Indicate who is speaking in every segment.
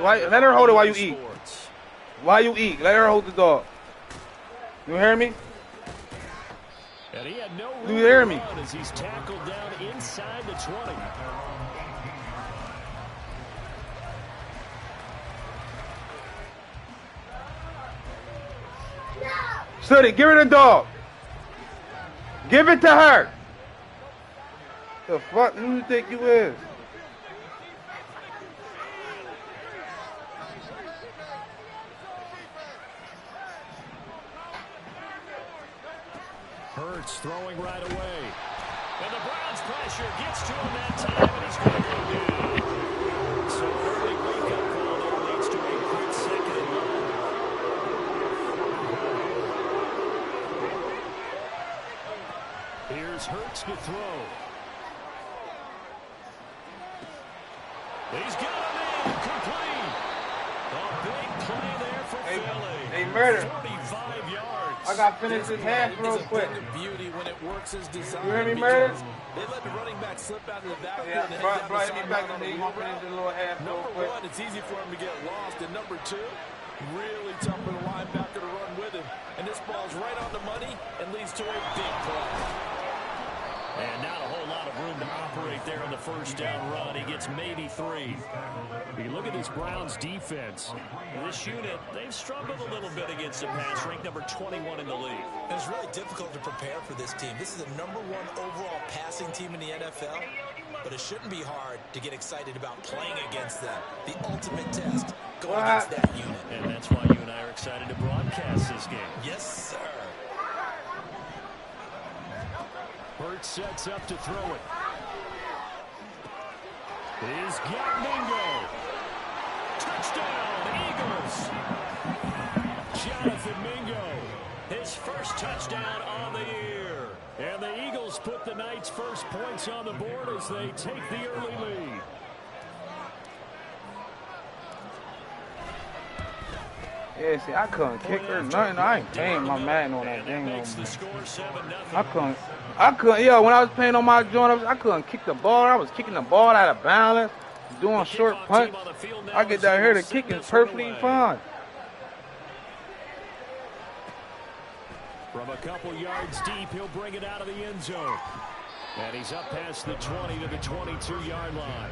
Speaker 1: Let her hold it while you eat. While you eat, let her hold the dog. You hear me?
Speaker 2: And he had no
Speaker 1: you hear me?
Speaker 2: As he's tackled down inside the 20.
Speaker 1: Sooty, give her the dog. Give it to her. The fuck who you think you is?
Speaker 2: Hurts throwing right away. And the Browns pressure gets to him that time, and he's going to go down. So early wake-up call there leads to a quick second and long. Here's Hurts to throw. He's got him in, complete. A big play there for Philly.
Speaker 1: Hey, Murder.
Speaker 2: 45 yards.
Speaker 1: I got to finish this half real quick.
Speaker 3: Beauty when it works as designed.
Speaker 1: You hear me, Murder?
Speaker 3: They let the running back slip out of the backfield.
Speaker 1: Yeah, bro, me back in the league. I'm finish this little half real
Speaker 3: Number
Speaker 1: quick.
Speaker 3: one, it's easy for him to get lost. And number two, really tough for the linebacker to run with him. And this ball's right on the money and leads to a big play.
Speaker 2: And not a whole lot of room to operate there on the first down run. He gets maybe 3. You look at this Browns defense. This unit, they've struggled a little bit against the pass, ranked number 21 in the league.
Speaker 4: And it's really difficult to prepare for this team. This is the #1 overall passing team in the NFL. But it shouldn't be hard to get excited about playing against them. The ultimate test going against that unit.
Speaker 2: And that's why you and I are excited to broadcast this game.
Speaker 4: Yes, sir.
Speaker 2: Hurts sets up to throw it. He's got Mingo. Touchdown, Eagles. Jonathan Mingo, his first touchdown on the year. And the Eagles put the Knights' first points on the board as they take the early lead.
Speaker 1: Yeah, see, I couldn't kick her nothing. I ain't paying my Madden on that thing no more. I couldn't, yo, when I was playing on my joint, I couldn't kick the ball. I was kicking the ball out of balance, doing short punch. I get down here, the kick is perfectly fine.
Speaker 2: From a couple yards deep, he'll bring it out of the end zone. And he's up past the 20 to the 22-yard line.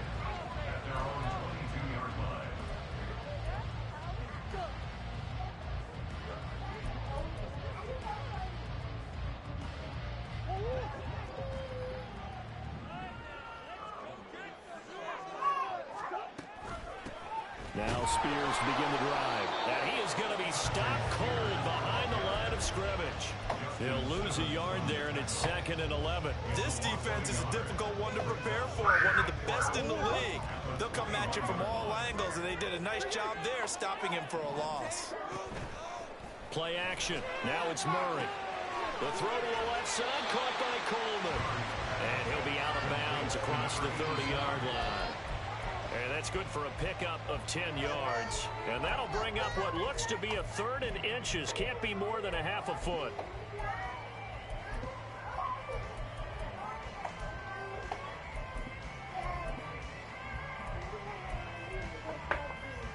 Speaker 2: Now Spears to begin the drive. And he is going to be stopped cold behind the line of scrimmage. He'll lose a yard there, and it's 2nd and 11.
Speaker 4: This defense is a difficult one to prepare for. One of the best in the league. They'll come at you from all angles, and they did a nice job there stopping him for a loss.
Speaker 2: Play action. Now it's Murray. The throw to the left side, caught by Coleman. And he'll be out of bounds across the 30-yard line. And that's good for a pickup of 10 yards. And that'll bring up what looks to be a 3rd and inches. Can't be more than a half a foot.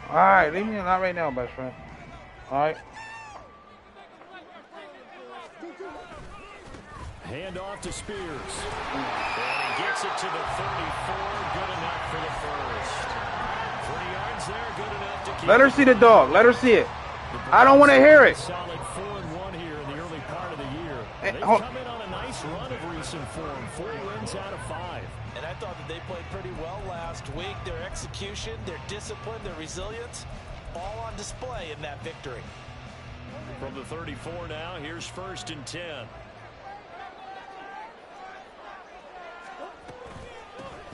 Speaker 1: All right, leave me not right now, best friend. All right.
Speaker 2: Hand off to Spears. And he gets it to the 34. Good enough for the first. 3 yards there, good enough to keep.
Speaker 1: Let her see the dog. Let her see it. I don't want to hear it.
Speaker 2: Solid 4-1 here in the early part of the year. They've
Speaker 1: hold-
Speaker 2: come in on a nice run of recent form. 4 wins out of 5.
Speaker 3: And I thought that they played pretty well last week. Their execution, their discipline, their resilience, all on display in that victory.
Speaker 2: From the 34 now, here's 1st and 10.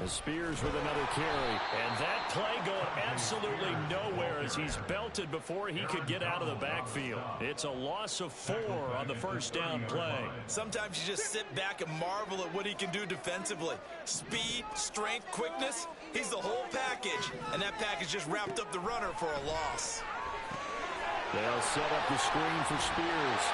Speaker 2: As Spears with another carry. And that play going absolutely nowhere as he's belted before he could get out of the backfield. It's a loss of 4 on the first down play.
Speaker 4: Sometimes you just sit back and marvel at what he can do defensively. Speed, strength, quickness, he's the whole package. And that package just wrapped up the runner for a loss.
Speaker 2: They'll set up the screen for Spears.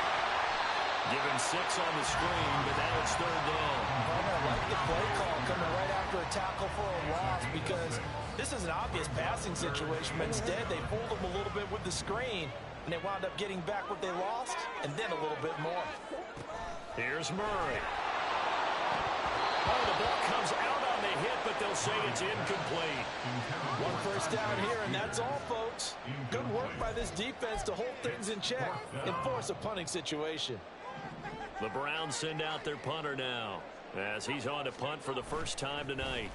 Speaker 2: Given 6 on the screen, but now it's 3rd down.
Speaker 4: I like the play call coming right after a tackle for a loss because this is an obvious passing situation, but instead they fooled them a little bit with the screen, and they wound up getting back what they lost, and then a little bit more.
Speaker 2: Here's Murray. Oh, the ball comes out on the hit, but they'll say it's incomplete.
Speaker 4: 1 first down here, and that's all, folks. Good work by this defense to hold things in check and force a punting situation.
Speaker 2: The Browns send out their punter now, as he's on to punt for the first time tonight.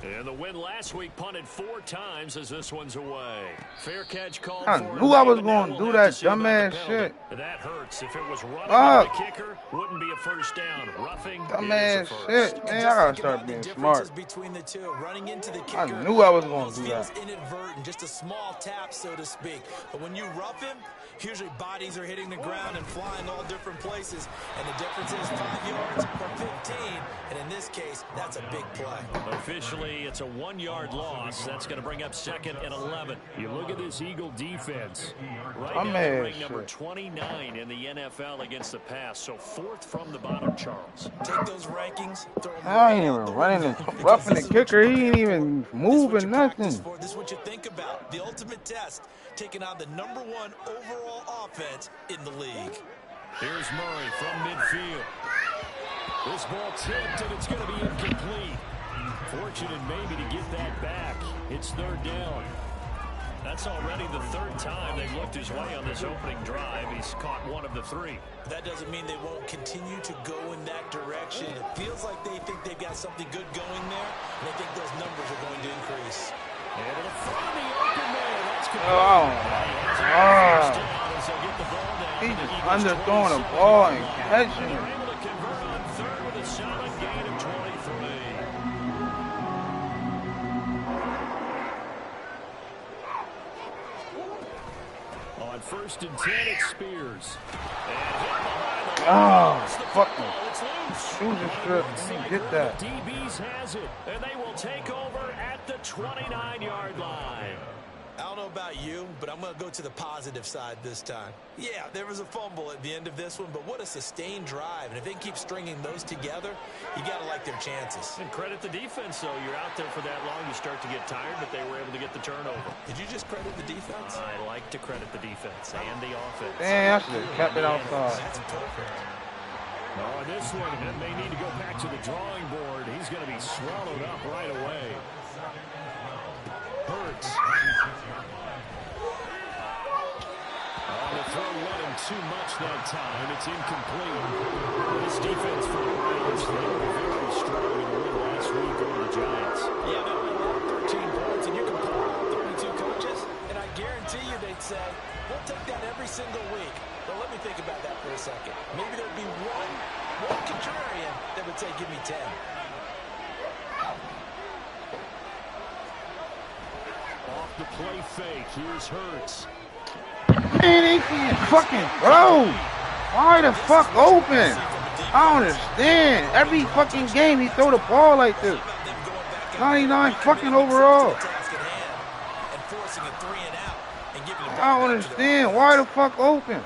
Speaker 2: And the win last week punted 4 times as this one's away. Fair catch called
Speaker 1: I
Speaker 2: for.
Speaker 1: knew I was going to do that dumbass shit.
Speaker 2: That hurts. If it was running the kicker, wouldn't be a first down. Roughing
Speaker 1: dumbass shit. Man, I gotta start being smart.
Speaker 4: Between the two, running into the kicker,
Speaker 1: I knew I was going to do that.
Speaker 4: Inadvertent, just a small tap, so to speak. But when you rough him, usually bodies are hitting the ground and flying all different places. And the difference is 5 yards or 15. And in this case, that's a big play.
Speaker 2: Officially, it's a 1-yard loss. That's going to bring up 2nd and 11. You look at this Eagle defense. Right now, they're ranked number 29 in the NFL against the pass. So 4th from the bottom, Charles.
Speaker 4: Take those rankings.
Speaker 1: I ain't even running and roughing the kicker. He ain't even moving nothing.
Speaker 4: This is what you think about. The ultimate test, taking on the #1 overall offense in the league.
Speaker 2: Here's Murray from midfield. This ball tipped, and it's going to be incomplete. Fortunate maybe to get that back. It's 3rd down. That's already the 3rd time they've looked his way on this opening drive. He's caught 1 of the 3.
Speaker 4: That doesn't mean they won't continue to go in that direction. It feels like they think they've got something good going there, and they think those numbers are going to increase.
Speaker 2: Able to find the open man. That's good.
Speaker 1: Oh, he's just underthrowing the ball and catching it.
Speaker 2: They're able to convert on 3rd with a solid gain of 23. On 1st and 10, it's Spears.
Speaker 1: Fucking shooting strip. Get that.
Speaker 2: DBs has it, and they will take over at the 29-yard line.
Speaker 4: I don't know about you, but I'm going to go to the positive side this time. Yeah, there was a fumble at the end of this one, but what a sustained drive. And if they keep stringing those together, you got to like their chances.
Speaker 2: And credit the defense, though. You're out there for that long, you start to get tired, but they were able to get the turnover.
Speaker 4: Did you just credit the defense?
Speaker 2: I like to credit the defense and the offense.
Speaker 1: Damn, I should have kept it outside.
Speaker 4: That's perfect.
Speaker 2: On this one, and they need to go back to the drawing board. He's going to be swallowed up right away. Hurts. On the throw, let him too much that time. It's incomplete. This defense for the Browns, they were very strong in the win last week over the Giants.
Speaker 4: Yeah, they only won 13 points, and you can pull out 32 coaches, and I guarantee you they'd say, we'll take that every single week. But let me think about that for a second. Maybe there'd be one contrarian that would say, give me 10.
Speaker 2: Off the play fake. Here's Hurts.
Speaker 1: Man, they can't fucking throw. Why the fuck open? I don't understand. Every fucking game he throw the ball like this. 99 fucking overall. I don't understand. Why the fuck open?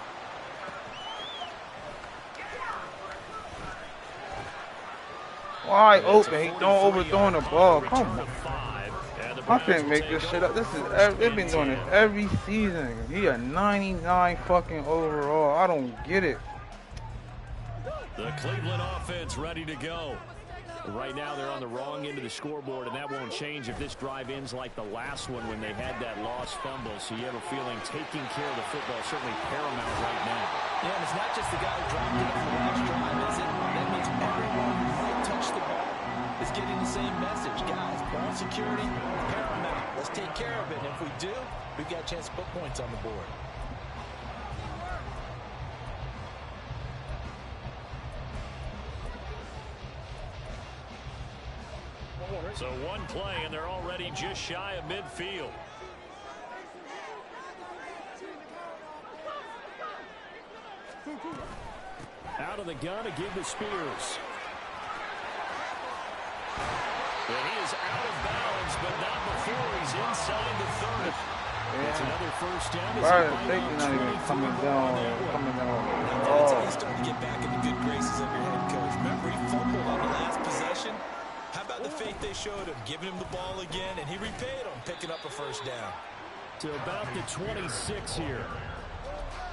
Speaker 1: Why open? He don't overthrowing the ball. Come on. I can't make this shit up. They've been doing it every season. He a 99 fucking overall. I don't get it.
Speaker 2: The Cleveland offense ready to go. Right now they're on the wrong end of the scoreboard, and that won't change if this drive ends like the last one when they had that lost fumble. So you have a feeling taking care of the football is certainly paramount right now.
Speaker 4: Yeah, and it's not just the guy who dropped it on the last drive, is it? That means everyone who might touch the ball is getting the same message. Guys, ball security, paramount. Let's take care of it. And if we do, we've got a chance to put points on the board.
Speaker 2: So one play, and they're already just shy of midfield. Out of the gun to give to Spears. And he is out of bounds, but not before he's inside the 30.
Speaker 1: Yeah,
Speaker 2: It's another first down.
Speaker 1: Why is safety not even coming down?
Speaker 4: That's how you start to get back in the good graces of your head coach. Remember, he fumbled on the last possession. How about the faith they showed him, giving him the ball again, and he repaid them, picking up a first down.
Speaker 2: To about the 26 here.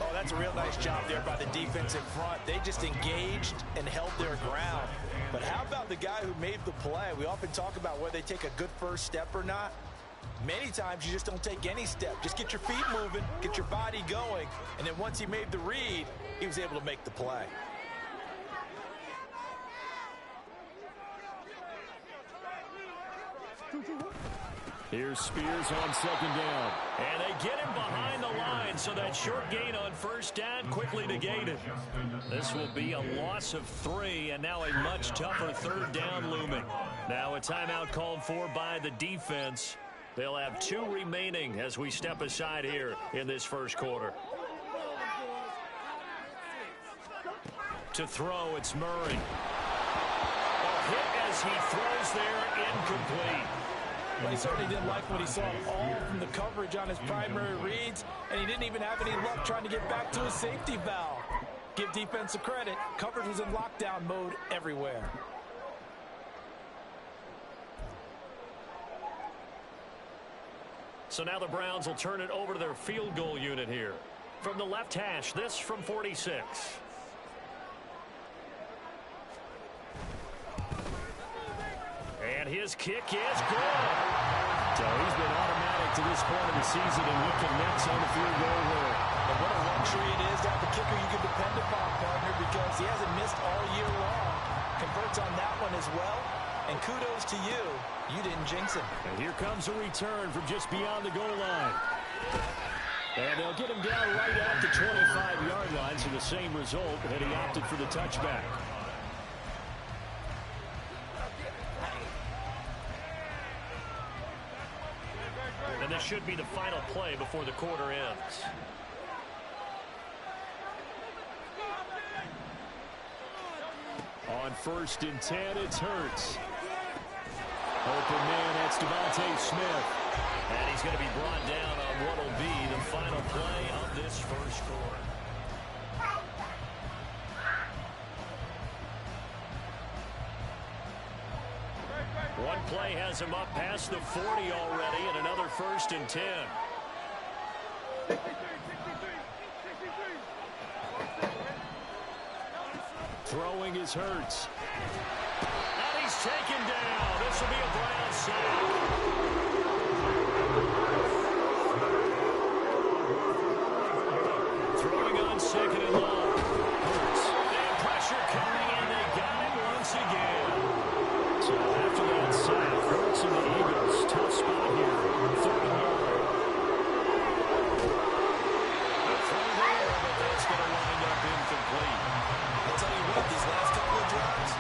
Speaker 4: Oh, that's a real nice job there by the defense in front. They just engaged and held their ground. But how about the guy who made the play? We often talk about whether they take a good first step or not. Many times you just don't take any step. Just get your feet moving, get your body going, and then once he made the read, he was able to make the play.
Speaker 2: Here's Spears on second down. And they get him behind the line, so that short gain on first down quickly negated. This will be a loss of 3, and now a much tougher third down looming. Now a timeout called for by the defense. They'll have 2 remaining as we step aside here in this first quarter. To throw, it's Murray. A hit as he throws there, incomplete.
Speaker 4: Well, he certainly didn't like what he saw all from the coverage on his primary reads, and he didn't even have any luck trying to get back to his safety valve. Give defense a credit. Coverage was in lockdown mode everywhere.
Speaker 2: So now the Browns will turn it over to their field goal unit here. From the left hash, this from 46. And his kick is good. So he's been automatic to this point of the season, and he connects on the field goal there.
Speaker 4: And what a luxury it is to have a kicker you can depend upon, partner, because he hasn't missed all year long. Converts on that one as well. And kudos to you. You didn't jinx him.
Speaker 2: And here comes a return from just beyond the goal line. And they'll get him down right at the 25-yard line, so the same result, and he opted for the touchback. And this should be the final play before the quarter ends. On 1st and 10, it's Hurts. Open man, that's Devontae Smith. And he's going to be brought down on what will be the final play of this first quarter. One play has him up past the 40 already, and another 1st and 10. Throwing is Hurts. And he's taken down. This will be a Brown sack. Throwing on 2nd and long. Hurts. And pressure coming, and they got him once again. So after that sack, Hurts and the Eagles, tough spot here. 3rd and long. The throw there, but that's going to wind up incomplete.
Speaker 4: I'll tell you what, these last couple of drives,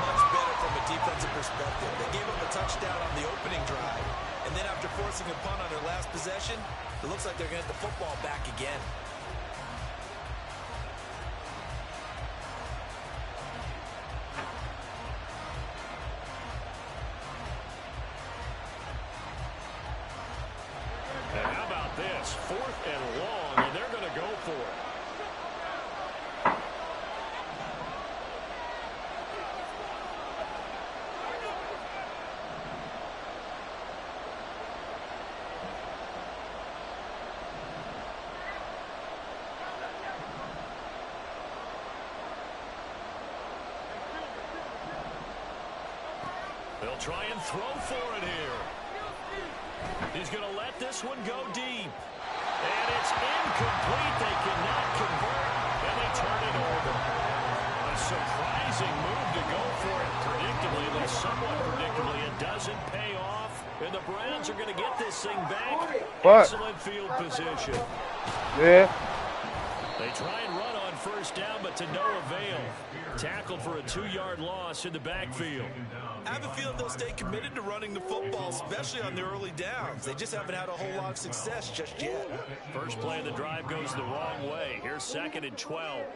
Speaker 4: much better from a defensive perspective. They gave them a touchdown on the opening drive, and then after forcing a punt on their last possession, it looks like they're going to get the football back again.
Speaker 2: And how about this? 4th and long, and they're going to go for it. They'll try and throw for it here. He's going to let this one go deep. And it's incomplete. They cannot convert, and they turn it over. A surprising move to go for it predictably, at least somewhat predictably. It doesn't pay off, and the Browns are going to get this thing back. Excellent field position.
Speaker 1: Yeah.
Speaker 2: They try and run on 1st down, but to no avail. Tackled for a 2-yard loss in the backfield.
Speaker 4: I have a feeling they'll stay committed to running the football, especially on the early downs. They just haven't had a whole lot of success just yet.
Speaker 2: First play of the drive goes the wrong way. Here's 2nd and 12.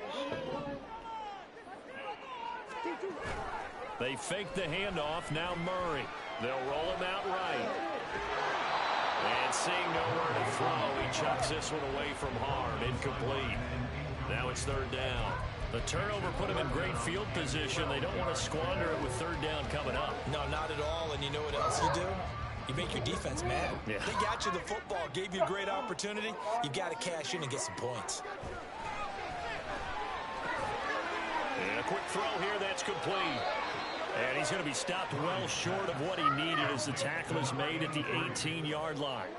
Speaker 2: They fake the handoff. Now Murray. They'll roll him out right. And seeing nowhere to throw, he chucks this one away from harm. Incomplete. Now it's third down. The turnover put them in great field position. They don't want to squander it with third down coming up.
Speaker 4: No, not at all. And you know what else you do? You make your defense mad.
Speaker 2: Yeah.
Speaker 4: They got you the football, gave you a great opportunity. You got to cash in and get some points.
Speaker 2: And a quick throw here, that's complete. And he's going to be stopped well short of what he needed as the tackle is made at the 18-yard line.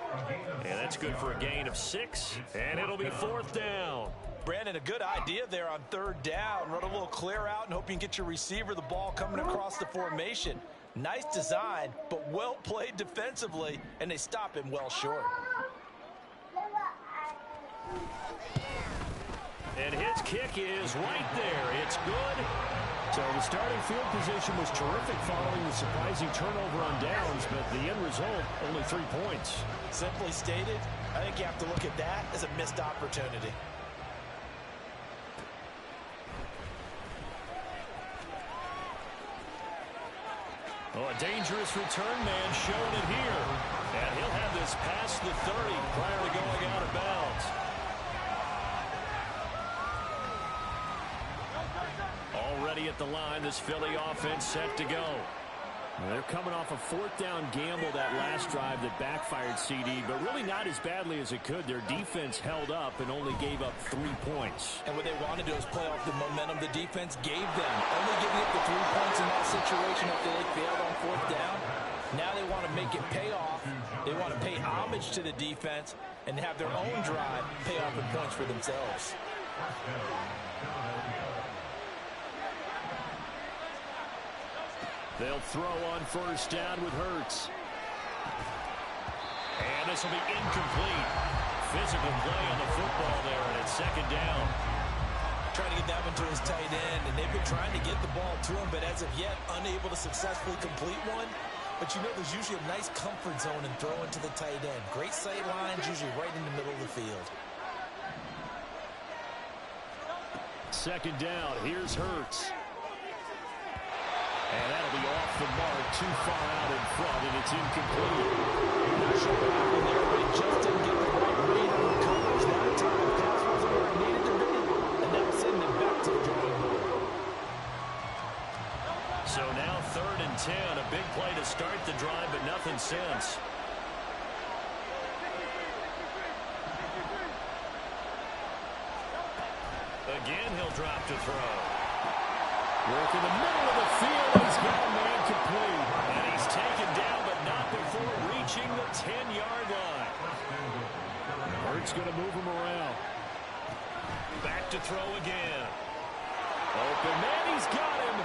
Speaker 2: And that's good for a gain of 6, and it'll be fourth down.
Speaker 4: Brandon, a good idea there on third down. Run a little clear out and hope you can get your receiver the ball coming across the formation. Nice design, but well played defensively, and they stop him well short.
Speaker 2: And his kick is right there. It's good. So the starting field position was terrific following the surprising turnover on downs, but the end result, only 3 points.
Speaker 4: Simply stated, I think you have to look at that as a missed opportunity.
Speaker 2: Oh, a dangerous return man showing it here. And he'll have this past the 30 prior to going out of bounds. Already at the line, this Philly offense set to go. They're coming off a fourth down gamble that last drive that backfired CD, but really not as badly as it could. Their defense held up and only gave up 3 points.
Speaker 4: And what they wanted to do is play off the momentum the defense gave them. Only giving up the 3 points in that situation if they failed on fourth down. Now they want to make it pay off. They want to pay homage to the defense and have their own drive pay off in points for themselves.
Speaker 2: They'll throw on first down with Hurts. And this will be incomplete. Physical play on the football there, and it's second down.
Speaker 4: Trying to get that one to his tight end, and they've been trying to get the ball to him, but as of yet, unable to successfully complete one. But you know there's usually a nice comfort zone in throwing to the tight end. Great sight lines, usually right in the middle of the field.
Speaker 2: Second down, here's Hurts. And that'll be off the mark, too far out in front, and it's incomplete.
Speaker 4: Not sure what happened there, but he just didn't get the right read on the coverage that time. The pass wasn't where it needed to be, and now sending it back to the drawing board.
Speaker 2: So now 3rd and 10, a big play to start the drive, but nothing since. Again, he'll drop to throw. Work in the middle of the field. He's got a man complete. And he's taken down, but not before reaching the 10-yard line. Hurts going to move him around. Back to throw again. Open man, he's got him.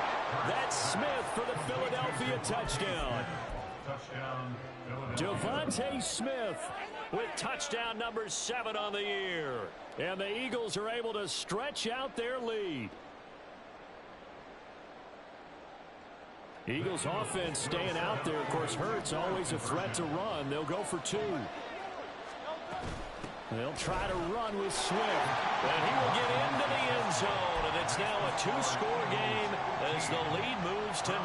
Speaker 2: That's Smith for the Philadelphia touchdown. Devontae Smith with touchdown number 7 on the year. And the Eagles are able to stretch out their lead. Eagles offense staying out there. Of course, Hurts always a threat to run. They'll go for 2. They'll try to run with Swift. And he will get into the end zone. And it's now a 2-score game as the lead moves to 9.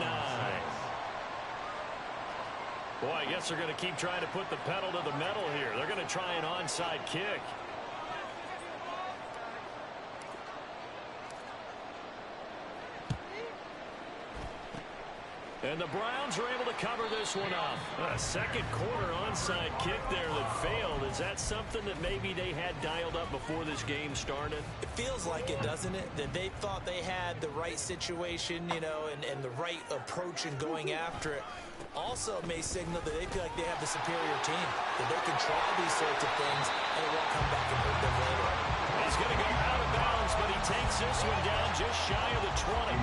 Speaker 2: Boy, I guess they're going to keep trying to put the pedal to the metal here. They're going to try an onside kick. And the Browns are able to cover this one up. A second quarter onside kick there that failed. Is that something that maybe they had dialed up before this game started?
Speaker 4: It feels like it, doesn't it? That they thought they had the right situation, you know, and the right approach in going after it. Also may signal that they feel like they have the superior team, that they can try these sorts of things and it won't come back and hurt them later.
Speaker 2: He's going to go out of bounds, but he takes this one down just shy of the 20.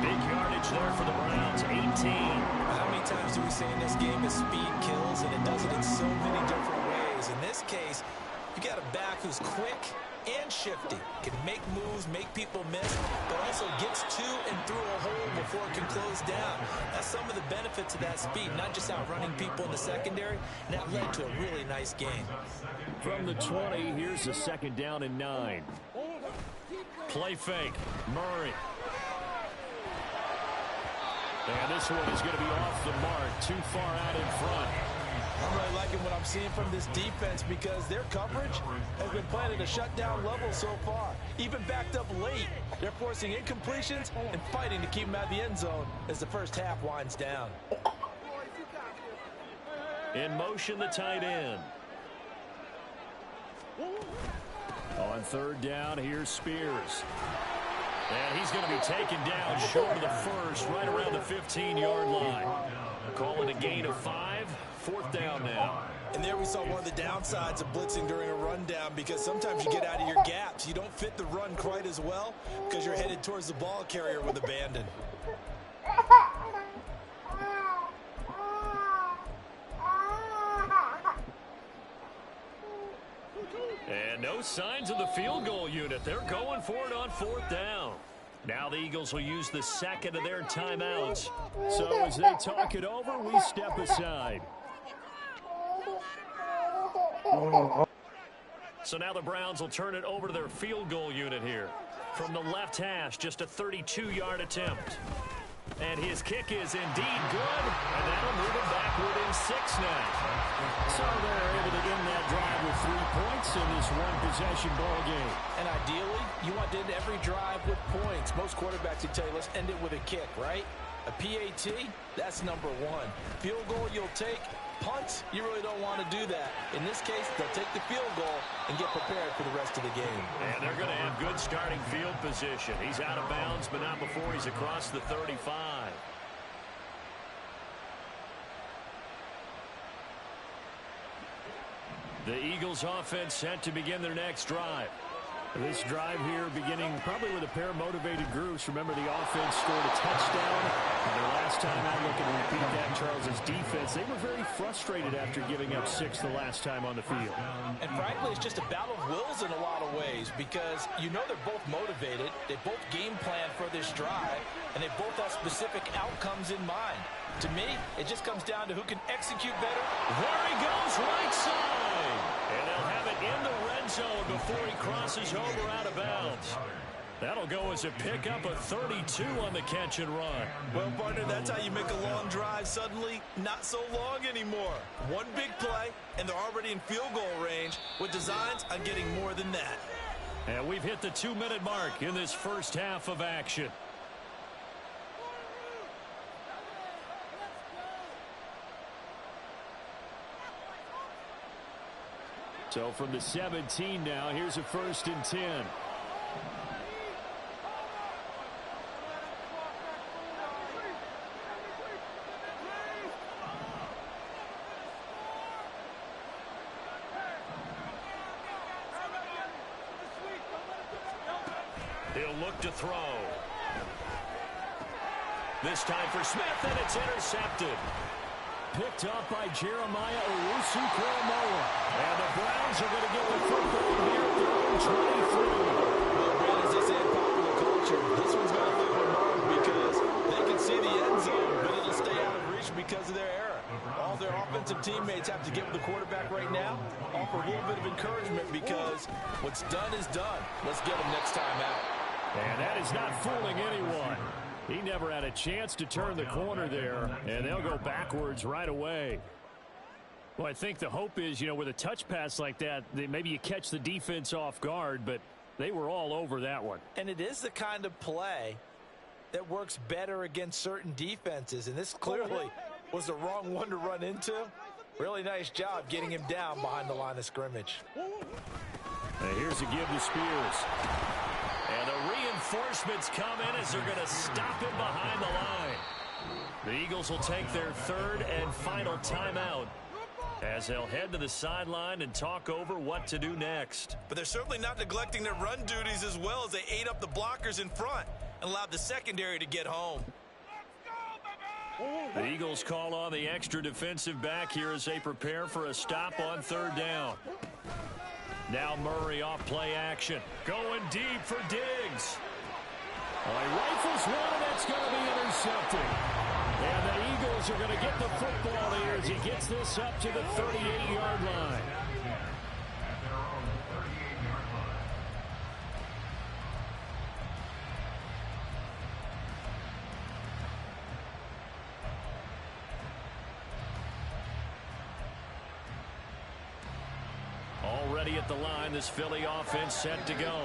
Speaker 2: Big yardage there for the Browns, 18.
Speaker 4: How many times do we say in this game that speed kills, and it does it in so many different ways? In this case, you got a back who's quick and shifty, can make moves, make people miss, but also gets to and through a hole before it can close down. That's some of the benefits of that speed, not just outrunning people in the secondary, and that led to a really nice game.
Speaker 2: From the 20, here's the second down and 9. Play fake, Murray. And this one is going to be off the mark, too far out in front.
Speaker 3: I'm really liking what I'm seeing from this defense because their coverage has been playing at a shutdown level so far. Even backed up late, they're forcing incompletions and fighting to keep them out of the end zone as the first half winds down.
Speaker 2: In motion, the tight end. On third down, here's Spears. And he's going to be taken down short of the first, right around the 15-yard line. Call it a gain of 5, fourth down now.
Speaker 4: And there we saw one of the downsides of blitzing during a rundown, because sometimes you get out of your gaps. You don't fit the run quite as well because you're headed towards the ball carrier with abandon.
Speaker 2: And no signs of the field goal unit. They're going for it on fourth down. Now the Eagles will use the second of their timeouts. So as they talk it over, we step aside. So now the Browns will turn it over to their field goal unit here. From the left hash, just a 32-yard attempt. And his kick is indeed good, and that'll move him back within 6 now. So they're able to end that drive with 3 points in this one-possession ball game.
Speaker 3: And ideally, you want to end every drive with points. Most quarterbacks would tell you, let's end it with a kick, right? A PAT, that's number 1. Field goal you'll take. Punts, you really don't want to do that. In this case, they'll take the field goal and get prepared for the rest of the game.
Speaker 2: And they're going to have good starting field position. He's out of bounds, but not before he's across the 35. The Eagles offense set to begin their next drive. This drive here beginning probably with a pair of motivated groups. Remember, the offense scored a touchdown. And the last time out, looking to repeat that, Charles' defense, they were very frustrated after giving up 6 the last time on the field.
Speaker 3: And frankly, it's just a battle of wills in a lot of ways, because you know they're both motivated. They both game plan for this drive, and they both have specific outcomes in mind. To me, it just comes down to who can execute better.
Speaker 2: There he goes, right side. And they'll have it in the red zone before he crosses over out of bounds. That'll go as a pickup of 32 on the catch and run.
Speaker 4: Well, partner, that's how you make a long drive suddenly not so long anymore. One big play, and they're already in field goal range with designs on getting more than that.
Speaker 2: And we've hit the 2-minute mark in this first half of action. So from the 17 now, here's a 1st and 10. He'll look to throw. This time for Smith, and it's intercepted. Picked up by Jeremiah Owusu-Koramoah. And the Browns are going to get the football here at their own 23.
Speaker 3: Well, Brad, as they say in popular culture, this one's going to leave them alone because they can see the end zone, but it'll stay out of reach because of their error. All their offensive teammates have to get with the quarterback right now, offer a little bit of encouragement, because what's done is done. Let's get them next time out.
Speaker 2: And that is not fooling anyone. He never had a chance to turn the corner there, and they'll go backwards right away. Well, I think the hope is, you know, with a touch pass like that, maybe you catch the defense off guard, but they were all over that one.
Speaker 3: And it is the kind of play that works better against certain defenses, and this clearly was the wrong one to run into. Really nice job getting him down behind the line of scrimmage.
Speaker 2: And here's a give to Spears. And the reinforcements come in as they're going to stop him behind the line. The Eagles will take their 3rd and final timeout as they'll head to the sideline and talk over what to do next.
Speaker 4: But they're certainly not neglecting their run duties as well, as they ate up the blockers in front and allowed the secondary to get home.
Speaker 2: The Eagles call on the extra defensive back here as they prepare for a stop on 3rd down. Now Murray off play action. Going deep for Diggs. Well, he rifles one, and that's going to be intercepted. And the Eagles are going to get the football here as he gets this up to the 38-yard line. ready at the line. This Philly offense set to go.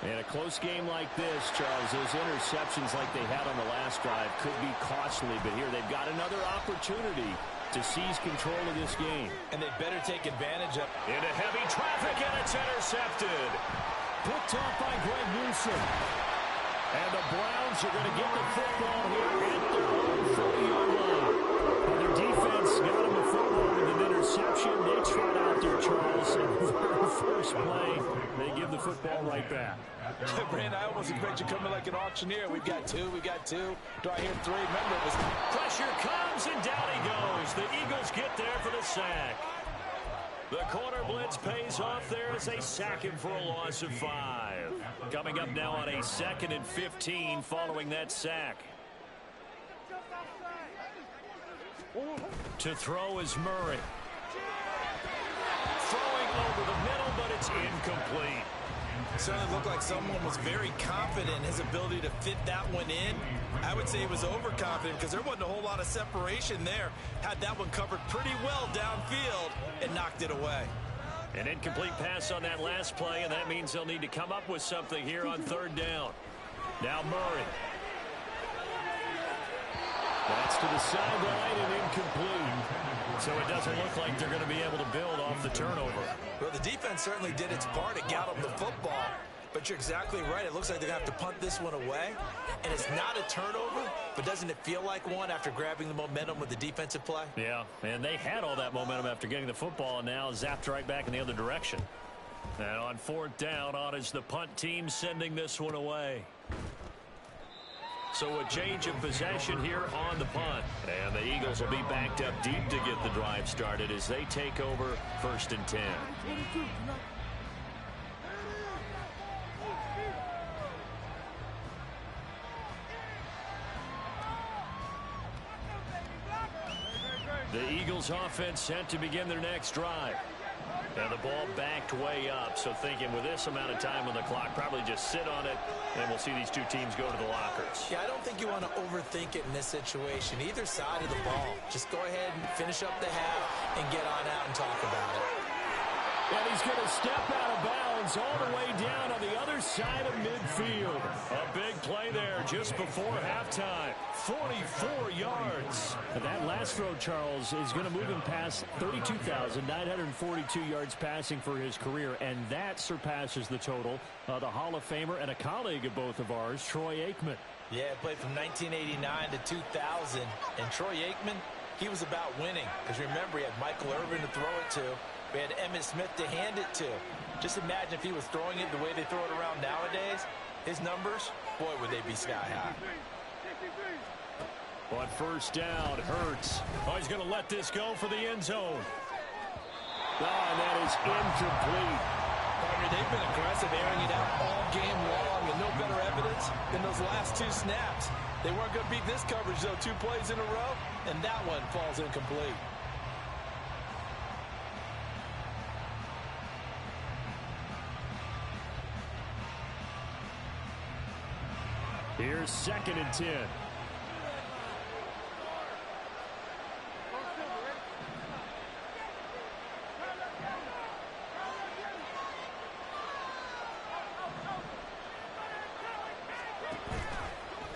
Speaker 2: And a close game like this, Charles, those interceptions like they had on the last drive could be costly. But here they've got another opportunity to seize control of this game.
Speaker 4: And they better take advantage of it.
Speaker 2: Into heavy traffic, and it's intercepted. Picked off by Greg Newsome. And the Browns are going to get the football here at their own 40-yard line. Well, their defense got them a football with an interception. They trot out there, Charles, and the very first play, they give the football right back.
Speaker 3: Brand, I almost expect you coming like an auctioneer. We've got two. Do I hear three? Remember, it was...
Speaker 2: Pressure comes, and down he goes. The Eagles get there for the sack. The corner blitz pays off there as they sack him for a loss of 5. Coming up now on a 2nd and 15 following that sack. To throw is Murray. Throwing over the middle, but it's incomplete.
Speaker 4: Certainly looked like someone was very confident in his ability to fit that one in. I would say he was overconfident because there wasn't a whole lot of separation there. Had that one covered pretty well downfield and knocked it away.
Speaker 2: An incomplete pass on that last play, and that means they'll need to come up with something here on 3rd down. Now Murray. That's to the sideline and incomplete. So it doesn't look like they're going to be able to build off the turnover.
Speaker 4: Well, the defense certainly did its part to gallop the football. But you're exactly right. It looks like they're going to have to punt this one away. And it's not a turnover, but doesn't it feel like one after grabbing the momentum with the defensive play?
Speaker 2: Yeah, and they had all that momentum after getting the football and now zapped right back in the other direction. And on 4th down, on is the punt team sending this one away. So a change of possession here on the punt. And the Eagles will be backed up deep to get the drive started as they take over 1st and 10. The Eagles offense set to begin their next drive. And the ball backed way up, so thinking with this amount of time on the clock, probably just sit on it, and we'll see these two teams go to the lockers.
Speaker 4: Yeah, I don't think you want to overthink it in this situation. Either side of the ball. Just go ahead and finish up the half and get on out and talk about it.
Speaker 2: And he's going to step out of bounds all the way down on the other side of midfield. A big play there just before halftime. 44 yards. And that last throw, Charles, is going to move him past 32,942 yards passing for his career, and that surpasses the total of the Hall of Famer and a colleague of both of ours, Troy Aikman.
Speaker 4: Yeah, played from 1989 to 2000. And Troy Aikman, he was about winning. Because remember, he had Michael Irvin to throw it to. We had Emmitt Smith to hand it to. Just imagine if he was throwing it the way they throw it around nowadays. His numbers, boy, would they be sky high.
Speaker 2: On 1st down, Hurts. Oh, he's going to let this go for the end zone. Oh, and that is incomplete.
Speaker 3: Partner, they've been aggressive, airing it out all game long, and no better evidence than those last 2 snaps. They weren't going to beat this coverage, though, 2 plays in a row, and that one falls incomplete.
Speaker 2: Here's 2nd and 10.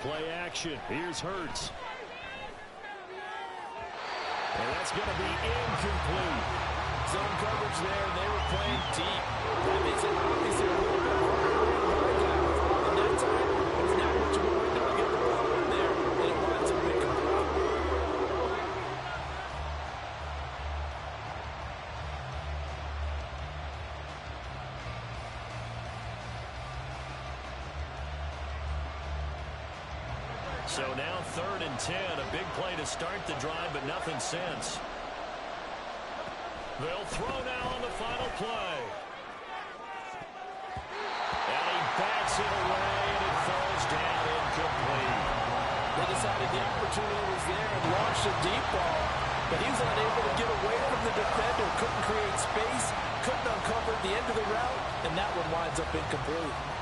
Speaker 2: Play action. Here's Hurts. And that's going to be incomplete.
Speaker 3: Zone coverage there, and they were playing deep. That makes it obviously a little bit harder. And that time, there's not much of a window to get the ball in there, and it winds up incomplete.
Speaker 2: So now 3rd and 10. A big play to start the drive, but nothing since. They'll throw now on the final play. And he bats it away, and it falls down incomplete.
Speaker 3: They decided the opportunity was there and launched a deep ball, but he was unable to get away from the defender, couldn't create space, couldn't uncover the end of the route, and that one winds up incomplete.